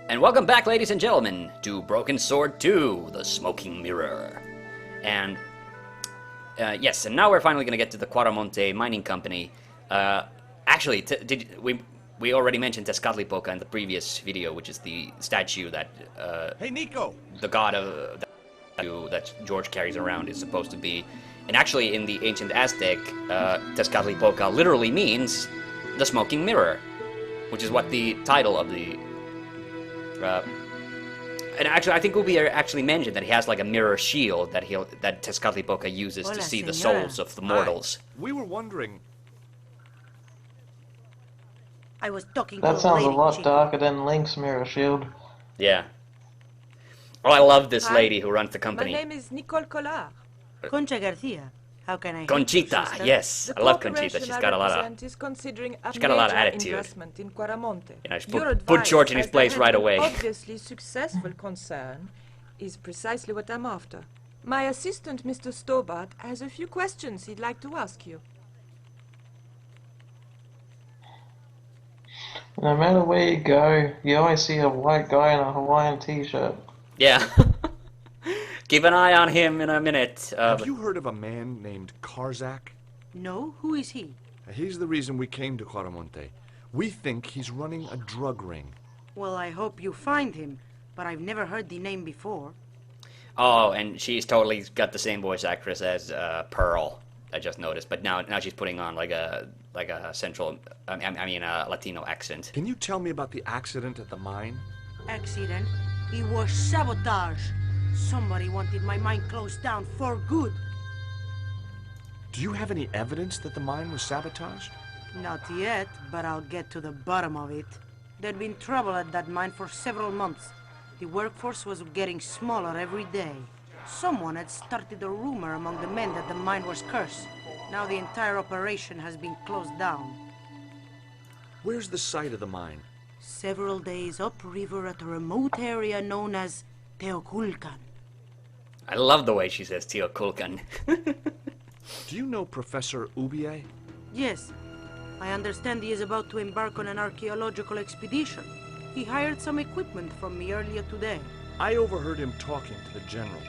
And welcome back, ladies and gentlemen, to Broken Sword 2, The Smoking Mirror. And, yes, and now we're finally going to get to the Quaramonte Mining Company. Actually, we already mentioned Tezcatlipoca in the previous video, which is the statue that, Hey, Nico! the god of that George carries around is supposed to be. And actually, in the ancient Aztec, Tezcatlipoca literally means the smoking mirror, which is what the title of the... and actually, I think Ubi actually mentioned that he has like a mirror shield that Tezcatlipoca uses to see the souls of the mortals. Hi. We were wondering... I was talking That to sounds a lady, lot Chico. darker than Link's mirror shield. Yeah. Oh, I love this Hi. lady who runs the company. My name is Nicole Collard. Concha Garcia. How can I help Conchita, you, sister? yes. The I love Conchita. corporation She's I got a lot of... represent is considering a she's got a lot of major attitude. investment in Quaramonte. You know, she Your put George in his advice place as right an away. Obviously successful concern is precisely what I'm after. My assistant, Mr. Stobart, has a few questions he'd like to ask you. No matter where you go, you always see a white guy in a Hawaiian t-shirt. Yeah. Keep an eye on him in a minute. Have you heard of a man named Karzak? No? Who is he? He's the reason we came to Quaramonte. We think he's running a drug ring. Well, I hope you find him, but I've never heard the name before. Oh, and she's totally got the same voice actress as Pearl. I just noticed, but now she's putting on like a central, a Latino accent. Can you tell me about the accident at the mine? Accident? It was sabotage. Somebody wanted my mine closed down for good. Do you have any evidence that the mine was sabotaged? Not yet, but I'll get to the bottom of it. There'd been trouble at that mine for several months. The workforce was getting smaller every day. Someone had started a rumor among the men that the mine was cursed. Now the entire operation has been closed down. Where's the site of the mine? Several days upriver at a remote area known as Teoculcan. I love the way she says Teoculcan. Do you know Professor Ubier? Yes, I understand he is about to embark on an archaeological expedition. He hired some equipment from me earlier today. I overheard him talking to the general.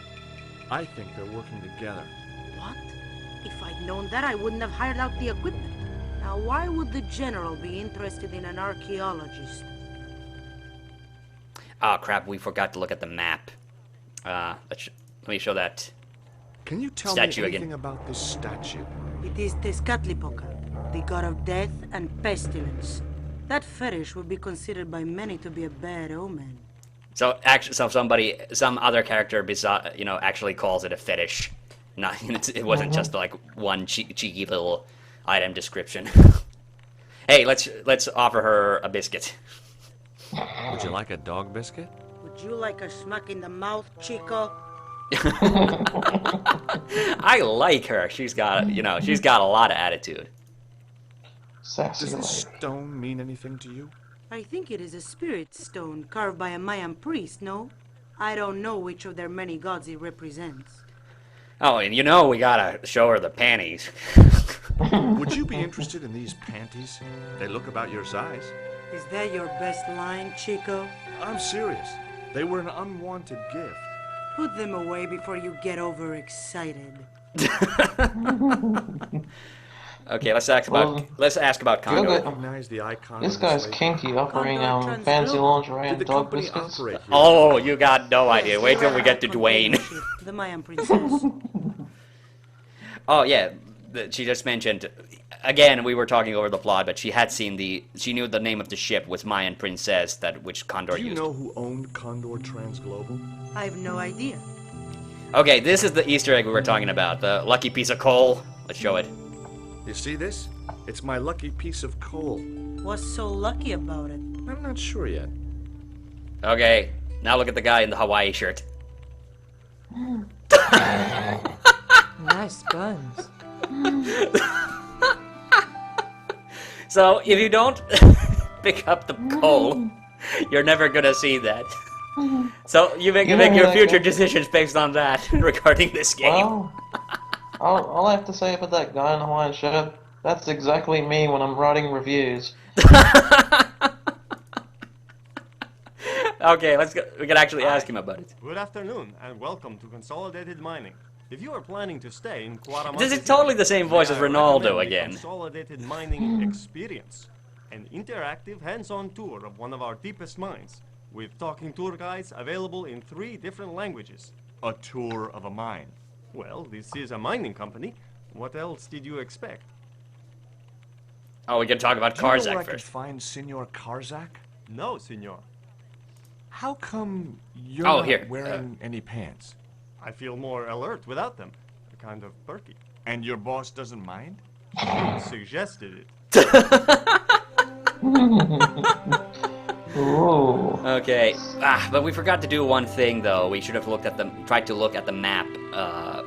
I think they're working together. What? If I'd known that, I wouldn't have hired out the equipment. Now, why would the general be interested in an archaeologist? Oh crap, we forgot to look at the map. Let me show that. Can you tell Statue me again. anything about this statue? It is Tezcatlipoca, the god of death and pestilence. That fetish would be considered by many to be a bad omen. So actually, some other character, actually calls it a fetish. Not, it wasn't just like one cheeky little item description. Hey, let's offer her a biscuit. Would you like a dog biscuit? Would you like a smack in the mouth, Chico? I like her. She's got a lot of attitude. Sassy Does this lady. stone mean anything to you? I think it is a spirit stone carved by a Mayan priest, no? I don't know which of their many gods it represents. Oh, and we gotta show her the panties. Would you be interested in these panties? They look about your size. Is that your best line, Chico? I'm serious. They were an unwanted gift. Put them away before you get overexcited. Okay, let's ask about You'll Condor. get- Recognize the icon This of the guy's slave? kinky, offering Condor fancy Transglobal. lingerie Did and the dog company biscuits. operate here? Oh, you got no idea. Wait till we get to Dwayne. The Mayan princess. Oh yeah, she just mentioned. Again, we were talking over the plot, but she knew the name of the ship was Mayan Princess, which Condor Do you used. know who owned Condor Transglobal? I have no idea. Okay, this is the Easter egg we were talking about. The lucky piece of coal. Let's show it. You see this? It's my lucky piece of coal. What's so lucky about it? I'm not sure yet. Okay, now look at the guy in the Hawaii shirt. Nice buns. So if you don't pick up the coal, you're never gonna see that. So you make You make know your that future guy- decisions based on that regarding this game. Well, all I have to say about that guy in the Hawaiian shirt, that's exactly me when I'm writing reviews. Okay, let's go. We can actually ask him about it. Good afternoon, and welcome to Consolidated Mining. If you are planning to stay in Cuaramonte, This is totally the same voice as may I Ronaldo recommend the again. Consolidated Mining Experience, an interactive, hands-on tour of one of our deepest mines, with talking tour guides available in 3 different languages. A tour of a mine. Well, this is a mining company. What else did you expect? Oh, we can talk about Do you know where Karzak I could first. find Senor Karzak? No, senor. How come you're Oh, not here, wearing any pants? I feel more alert without them. Kind of perky. And your boss doesn't mind? You suggested it. Ooh. Okay. But we forgot to do one thing though. We should have tried to look at the map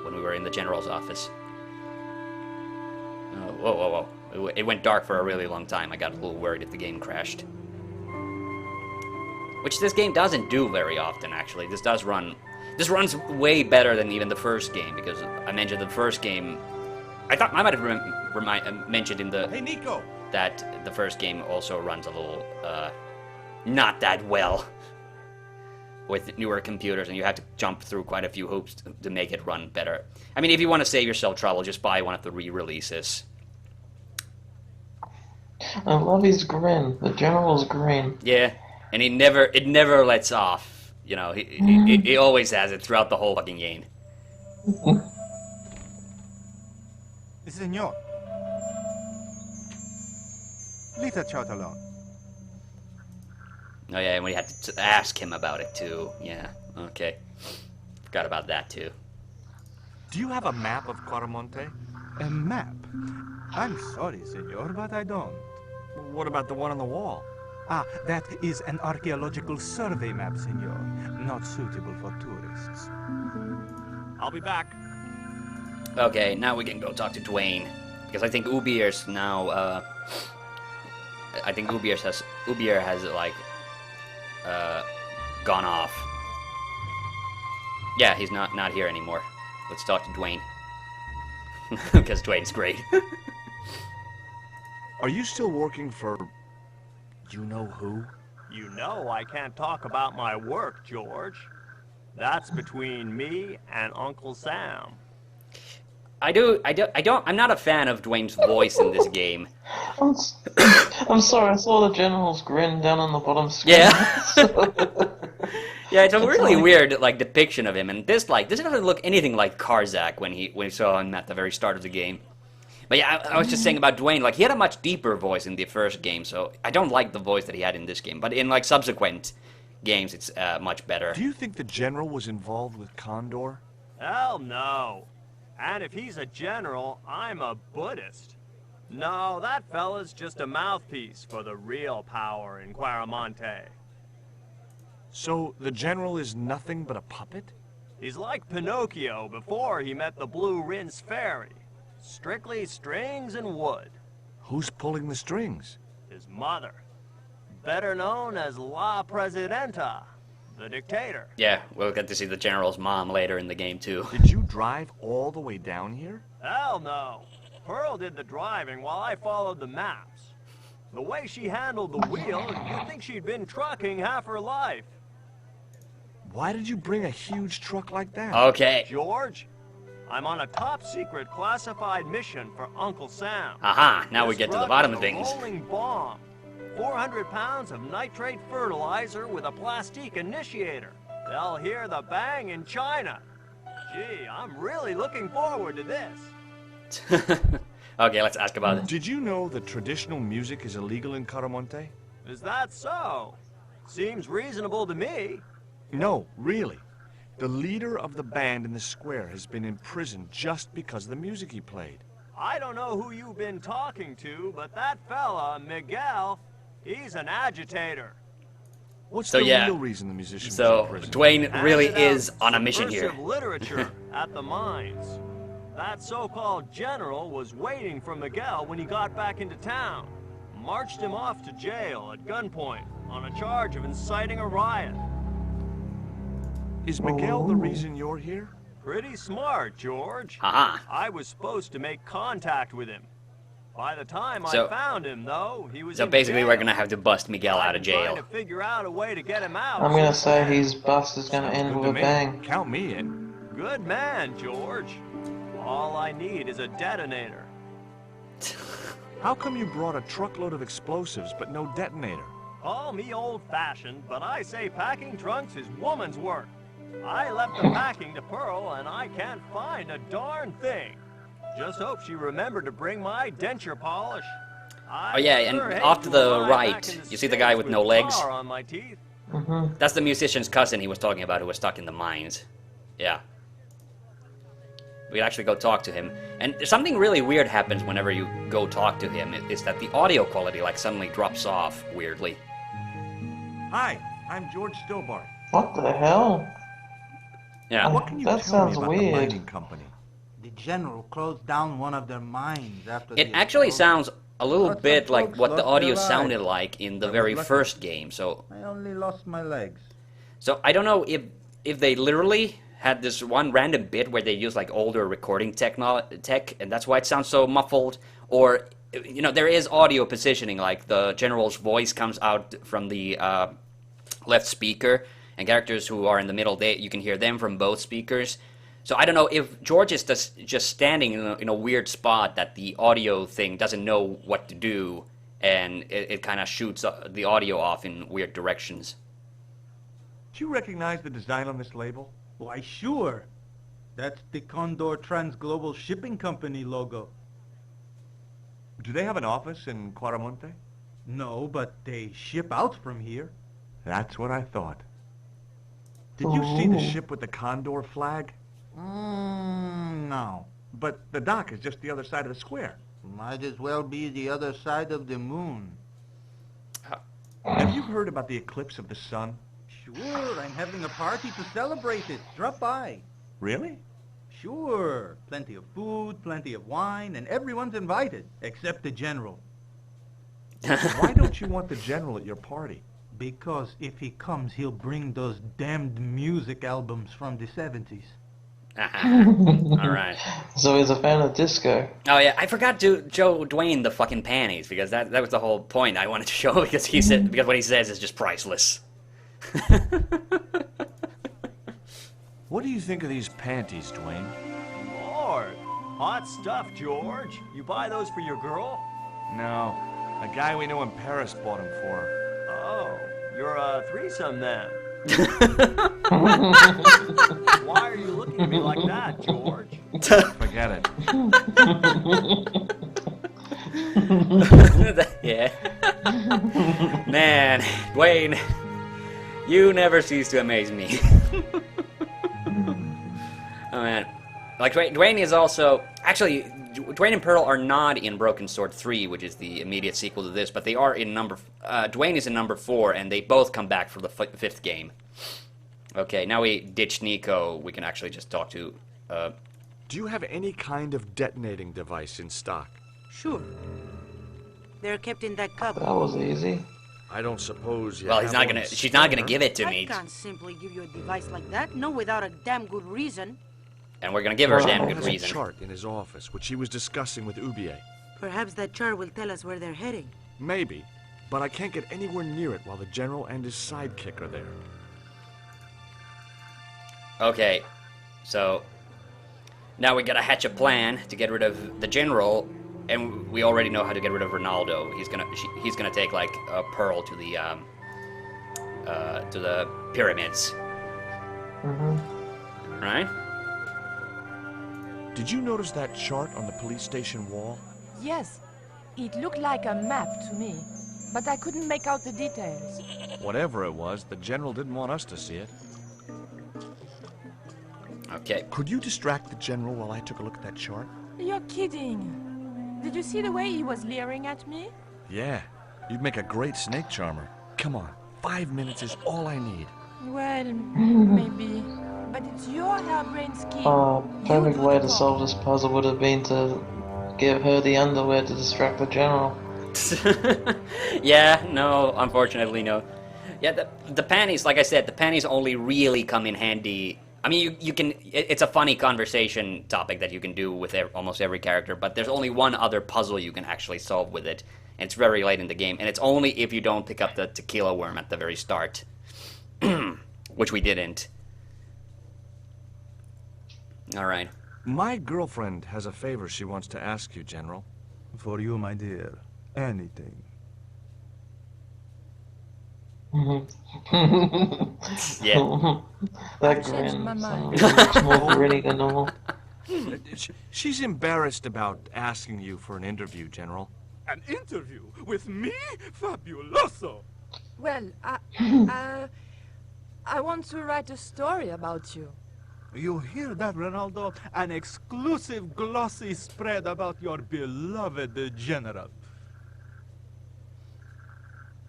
when we were in the general's office. Oh, whoa. It went dark for a really long time. I got a little worried if the game crashed. Which this game doesn't do very often, actually. This runs way better than even the first game, because I mentioned the first game. I thought I might have mentioned in the Hey, Nico! that the first game also runs a little not that well with newer computers, and you have to jump through quite a few hoops to make it run better. I mean, if you want to save yourself trouble, just buy one of the re-releases. I love his grin. The general's grin. Yeah, and it never lets off. You know, he always has it throughout the whole fucking game. Senor. Leave that child alone. Oh yeah, and we had to ask him about it too. Yeah, okay. Forgot about that too. Do you have a map of Cuaramonte? A map? I'm sorry, senor, but I don't. What about the one on the wall? Ah, that is an archaeological survey map, senor. Not suitable for tourists. I'll be back. Okay, now we can go talk to Dwayne, because I think Ubier's now. I think Ubier has like gone off. Yeah, he's not here anymore. Let's talk to Dwayne, because Dwayne's great. Are you still working for... you know who? You know I can't talk about my work, George. That's between me and Uncle Sam. I'm not a fan of Dwayne's voice in this game. I'm sorry, I saw the general's grin down on the bottom screen. Yeah. Yeah, it's a really weird like depiction of him, and this doesn't look anything like Karzak when we saw him at the very start of the game. But yeah, I was just saying about Dwayne, like he had a much deeper voice in the first game, so I don't like the voice that he had in this game. But in like subsequent games, it's much better. Do you think the general was involved with Condor? Hell no. And if he's a general, I'm a Buddhist. No, that fella's just a mouthpiece for the real power in Cuaramonte. So the general is nothing but a puppet? He's like Pinocchio before he met the Blue Rinse Fairy. Strictly strings and wood. Who's pulling the strings? His mother. Better known as La Presidenta, the dictator. Yeah, we'll get to see the general's mom later in the game too. Did you drive all the way down here? Hell no. Pearl did the driving while I followed the maps. The way she handled the wheel, you'd think she'd been trucking half her life. Why did you bring a huge truck like that? Okay. George, I'm on a top-secret classified mission for Uncle Sam. Aha, now we This get to the truck bottom is of a things. rolling bomb. 400 pounds of nitrate fertilizer with a plastique initiator. They'll hear the bang in China. Gee, I'm really looking forward to this. Okay, let's ask about it. Did you know that traditional music is illegal in Caramonte? Is that so? Seems reasonable to me. No, really. The leader of the band in the square has been in prison just because of the music he played. I don't know who you've been talking to, but that fella, Miguel, he's an agitator. What's So, the yeah. real reason the musician So was in prison? Dwayne really Handed out is on a mission here. subversive literature at the mines. That so-called general was waiting for Miguel when he got back into town. Marched him off to jail at gunpoint on a charge of inciting a riot. Is Miguel the reason you're here? Pretty smart, George. Haha. I was supposed to make contact with him. By the time So- I found him, though, he was So in basically, we're jail. gonna have to bust Miguel out of I've been trying jail. to figure out a way to get him out. I'm gonna since say then. his bust is gonna Sounds end good with to a me. bang. Count me in. Good man, George. All I need is a detonator. How come you brought a truckload of explosives but no detonator? Call me old-fashioned, but I say packing trunks is woman's work. I left the packing to Pearl, and I can't find a darn thing. Just hope she remembered to bring my denture polish. Oh yeah, and off to the right, you see the guy with no legs? On my teeth. That's the musician's cousin he was talking about who was stuck in the mines. Yeah. We could actually go talk to him. And something really weird happens whenever you go talk to him, is that the audio quality like suddenly drops off weirdly. Hi, I'm George Stillbart. What the hell? Yeah. What can you That tell me sounds about weird. the mining company? The general closed down one of their mines after It the actually explosion. sounds a little Lots of bit like folks what the lost audio their sounded lives. like in the I was very lucky. first game. So I only lost my legs. I don't know if they literally had this one random bit where they use like older recording tech, and that's why it sounds so muffled, or you know, there is audio positioning, like the general's voice comes out from the left speaker, and characters who are in the middle, you can hear them from both speakers. So I don't know if George is just standing in a weird spot that the audio thing doesn't know what to do, and it kind of shoots the audio off in weird directions. Do you recognize the design on this label? Why, sure. That's the Condor Transglobal Shipping Company logo. Do they have an office in Quaramonte? No, but they ship out from here. That's what I thought. Did you see the Oh. ship with the Condor flag? No. But the dock is just the other side of the square. Might as well be the other side of the moon. Have you heard about the eclipse of the sun? Sure, I'm having a party to celebrate it. Drop by. Really? Sure. Plenty of food, plenty of wine, and everyone's invited, except the general. Why don't you want the general at your party? Because if he comes, he'll bring those damned music albums from the 70s. All right. So he's a fan of disco. Oh yeah, I forgot to show Dwayne the fucking panties because that was the whole point I wanted to show because because what he says is just priceless. What do you think of these panties, Dwayne? Lord, hot stuff, George. You buy those for your girl? No. A guy we know in Paris bought them for her. Oh, you're a threesome then. Why are you looking at me like that, George? Forget it. Yeah. Man, Dwayne, you never cease to amaze me. Oh man, like Dwayne is also actually Dwayne and Pearl are not in Broken Sword 3, which is the immediate sequel to this, but they are in Dwayne is in number 4, and they both come back for the 5th game. Okay, now we ditched Nico. We can actually just talk to. Do you have any kind of detonating device in stock? Sure. They're kept in that cupboard. That was easy. I don't suppose you Well, have one she's not gonna spare. give it to I me, can't simply give you a device like that, no without a damn good reason. and we're gonna give her a damn He good has a reason. chart in his office, which he was discussing with Ubier. Perhaps that chart will tell us where they're heading. Maybe, but I can't get anywhere near it while the general and his sidekick are there. Okay, so now we gotta hatch a plan to get rid of the general, and we already know how to get rid of Ronaldo. He's gonna take like a Pearl to the pyramids, right? Did you notice that chart on the police station wall? Yes, it looked like a map to me, but I couldn't make out the details. Whatever it was, the general didn't want us to see it. Okay. Could you distract the general while I took a look at that chart? You're kidding. Did you see the way he was leering at me? Yeah, you'd make a great snake charmer. Come on, 5 minutes is all I need. Well, maybe. But it's your harebrained scheme. Perfect You do way the to solve this puzzle would have been to give her the underwear to distract the general. Yeah, no, unfortunately, no. Yeah, the panties, like I said, the panties only really come in handy I mean, you can. It's a funny conversation topic that you can do with almost every character, but there's only one other puzzle you can actually solve with it, and it's very late in the game, and it's only if you don't pick up the tequila worm at the very start, which we didn't. All right. My girlfriend has a favor she wants to ask you, General. For you, my dear, anything. Yeah. That changed grin. my mind. Much more grinny than normal. She's embarrassed about asking you for an interview, General. An interview with me? Fabuloso! Well, I want to write a story about you. You hear that, Ronaldo? An exclusive glossy spread about your beloved General.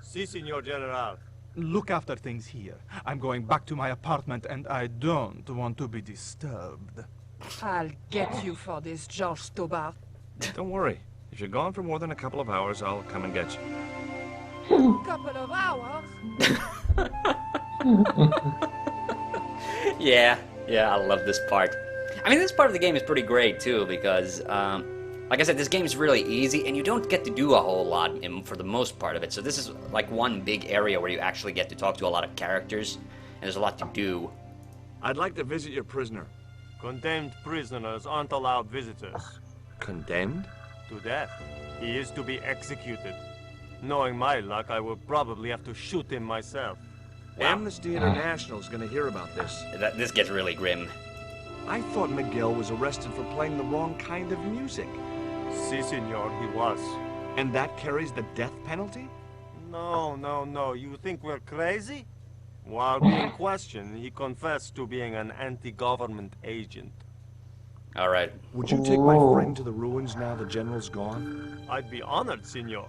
Si, Signor General. Look after things here. I'm going back to my apartment and I don't want to be disturbed. I'll get you for this, George Stobart. Don't worry. If you're gone for more than a couple of hours, I'll come and get you. Couple of hours? Yeah, I love this part. I mean, this part of the game is pretty great too because, like I said, this game is really easy and you don't get to do a whole lot for the most part of it. So this is like one big area where you actually get to talk to a lot of characters and there's a lot to do. I'd like to visit your prisoner. Condemned prisoners aren't allowed visitors. Condemned? To death. He is to be executed. Knowing my luck, I will probably have to shoot him myself. Amnesty International is going to hear about this. This gets really grim. I thought Miguel was arrested for playing the wrong kind of music. Si, senor, he was. And that carries the death penalty? No. You think we're crazy? While being questioned, he confessed to being an anti-government agent. All right. Would you take my friend to the ruins now the general's gone? I'd be honored, senor.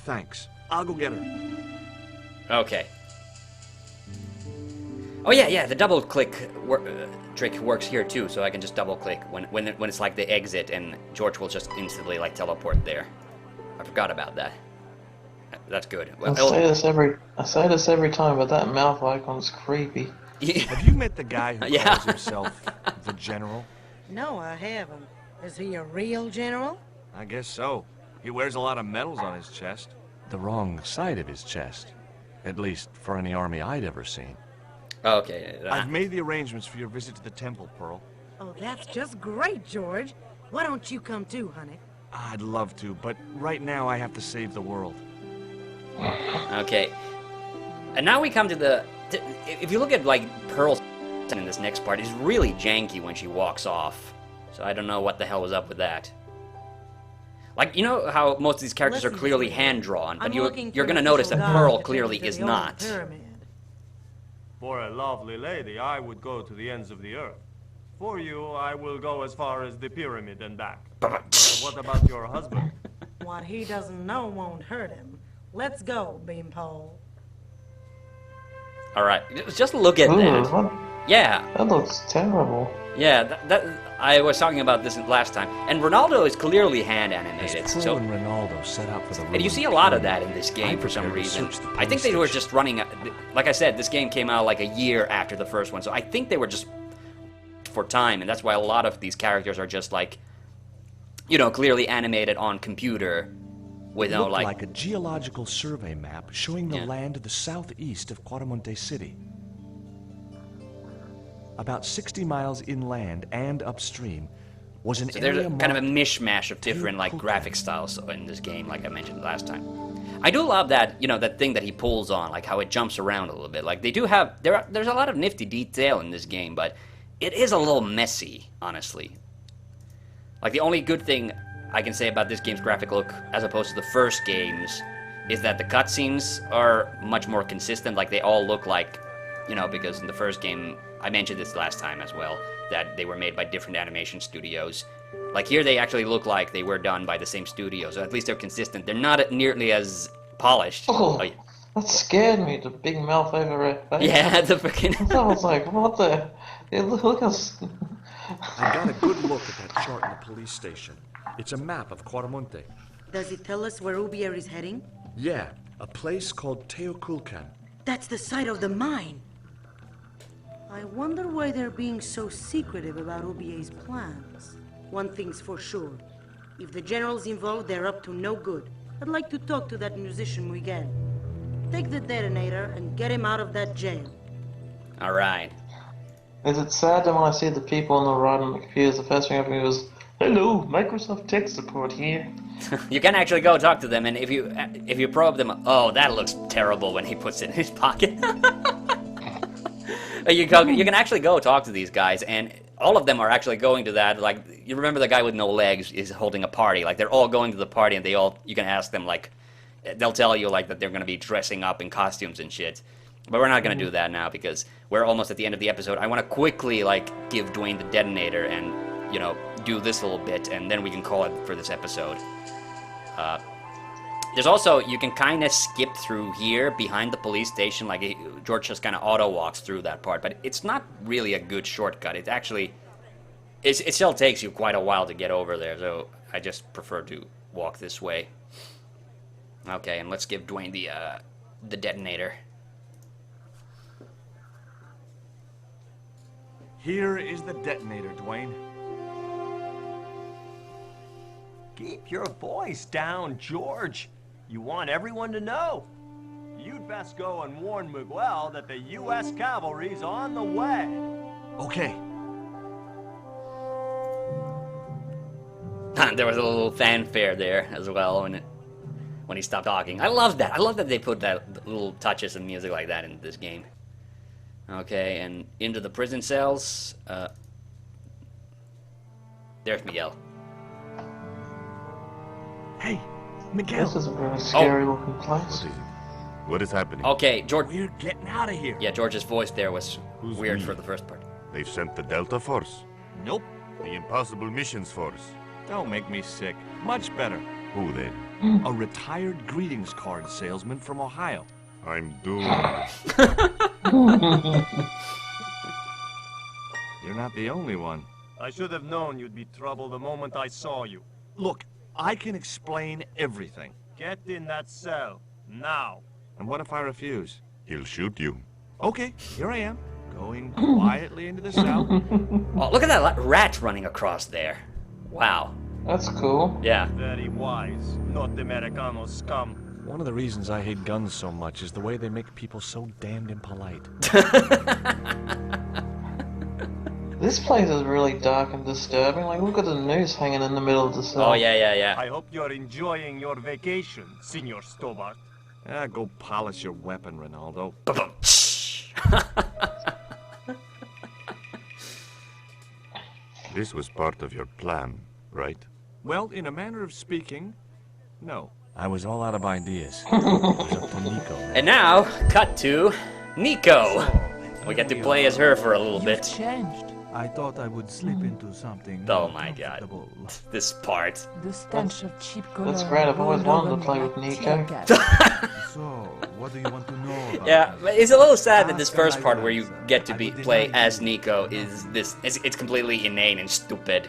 Thanks. I'll go get her. Okay. Oh yeah, the double click trick works here too, so I can just double click when it's like the exit and George will just instantly like teleport there. I forgot about that. That's good. Well, I say this every time, but that mouth icon's creepy. Have you met the guy who Yeah. calls himself the General? No, I haven't. Is he a real general? I guess so. He wears a lot of medals on his chest. The wrong side of his chest. At least for any army I'd ever seen. Okay. I've made the arrangements for your visit to the temple, Pearl. Oh, that's just great, George. Why don't you come too, honey? I'd love to, but right now I have to save the world. Okay. And now we come to the... if you look at, like, Pearl's in this next part, it's really janky when she walks off. So I don't know what the hell was up with that. Like, you know how most of these characters are clearly hand-drawn, but you're going to notice that Pearl clearly is not. For a lovely lady, I would go to the ends of the earth. For you, I will go as far as the pyramid and back. But what about your husband? What he doesn't know won't hurt him. Let's go, Beanpole. Alright, just look at that. What? Yeah. That looks terrible. Yeah, I was talking about this last time. And Ronaldo is clearly hand animated. As Pearl So, and Ronaldo set out for the and you see a lot of that in this game for some prepared to reason. search the I think they were police just running... Like I said, this game came out like a year after the first one. So I think they were just for time. And that's why a lot of these characters are just like, you know, clearly animated on computer. With no, looked like... like a geological survey map showing the Yeah. land to the southeast of Quaramonte City. About 60 miles inland and upstream was an So there's area kind of a marked mishmash of different like graphic styles in this game, like I mentioned last time. I do love that, you know, that thing that he pulls on, like how it jumps around a little bit. Like they do have, there's a lot of nifty detail in this game, but it is a little messy, honestly. Like the only good thing I can say about this game's graphic look, as opposed to the first games, is that the cutscenes are much more consistent. Like they all look like, you know, because in the first game, I mentioned this last time as well, that they were made by different animation studios. Like here they actually look like they were done by the same studio, so at least they're consistent. They're not nearly as polished. Oh, yeah. that scared me, the big mouth over her face. Yeah, the freaking... I was like, what the... Look how... I got a good look at that chart in the police station. It's a map of Quaramonte. Does it tell us where Ubier is heading? Yeah, a place called Teoculcan. That's the site of the mine. I wonder why they're being so secretive about OBA's plans. One thing's for sure. If the general's involved, they're up to no good. I'd like to talk to that musician Miguel. Take the detonator and get him out of that jail. Alright. Is it sad that when I see the people on the right on the computers, the first thing I think is, "Hello, Microsoft Tech Support here." You can actually go talk to them, and if you probe them, oh, that looks terrible when he puts it in his pocket. You can actually go talk to these guys, and all of them are actually going to that. Like, you remember the guy with no legs is holding a party. Like, they're all going to the party, and you can ask them, like, they'll tell you like that they're going to be dressing up in costumes and shit. But we're not going to do that now because we're almost at the end of the episode. I want to quickly like give Dwayne the detonator and, you know, do this little bit, and then we can call it for this episode. There's also, you can kind of skip through here behind the police station, like George just kind of auto walks through that part, but it's not really a good shortcut. It actually, it still takes you quite a while to get over there, so I just prefer to walk this way. Okay, and let's give Dwayne the detonator. Here is the detonator, Dwayne. Keep your voice down, George. You want everyone to know. You'd best go and warn Miguel that the U.S. cavalry's on the way. Okay. There was a little fanfare there as well when he stopped talking. I love that. I love that they put that little touches and music like that in this game. Okay, and into the prison cells. There's Miguel. Hey, Miguel. This is a very scary looking place. What is it? What is happening? Okay, George. We're getting out of here. Yeah, George's voice there was Who's weird we? for the first part. They've sent the Delta Force. Nope. The Impossible Missions Force. Don't make me sick. Much better. Who then? A retired greetings card salesman from Ohio. I'm doomed. You're not the only one. I should have known you'd be trouble the moment I saw you. Look, I can explain everything. Get in that cell, now. And what if I refuse? He'll shoot you. Okay, here I am, going quietly into the cell. Oh, look at that rat running across there. Wow. That's cool. Yeah. Very wise, not Americano scum. One of the reasons I hate guns so much is the way they make people so damned impolite. This place is really dark and disturbing. Like, look at the noose hanging in the middle of the cell. Oh, yeah. I hope you're enjoying your vacation, Senor Stobart. Go polish your weapon, Ronaldo. This was part of your plan, right? Well, in a manner of speaking, no. I was all out of ideas. It was up to Nico. And now, cut to Nico. We get to play as her for a little bit. Changed. I thought I would slip into something Oh more my god. comfortable. This part. The stench of cheap cologne. That's great. I've always rolled wanted to over play me with like Nico. tear gas. So, what do you want to know about Yeah, me? but it's a little sad that this Ask first and I part will where you answer. get to I be will play deny as you. Nico is this. It's completely inane and stupid.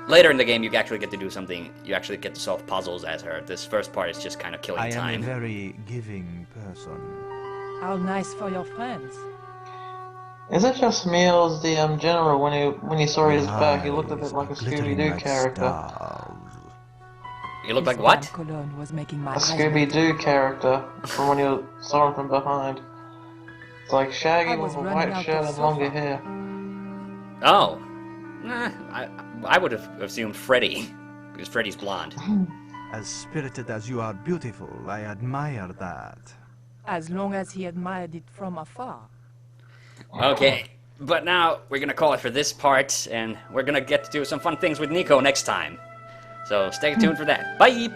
Later in the game, you actually get to do something. You actually get to solve puzzles as her. This first part is just kind of killing I am time. a very giving person. How nice for your friends. Is it just me or is the general, when he saw his back, he looked a bit Eyes like a are glittering Scooby-Doo like character? stars. You look This like what? damn cologne was making my A eyes Scooby-Doo character from when you saw him from behind. It's like I Shaggy was with a running white out shirt of and longer sofa. hair. Oh. Nah, I would have assumed Freddy. Because Freddy's blonde. As spirited as you are beautiful, I admire that. As long as he admired it from afar. Okay. But now, we're gonna call it for this part, and we're gonna get to do some fun things with Nico next time. So stay tuned for that. Bye!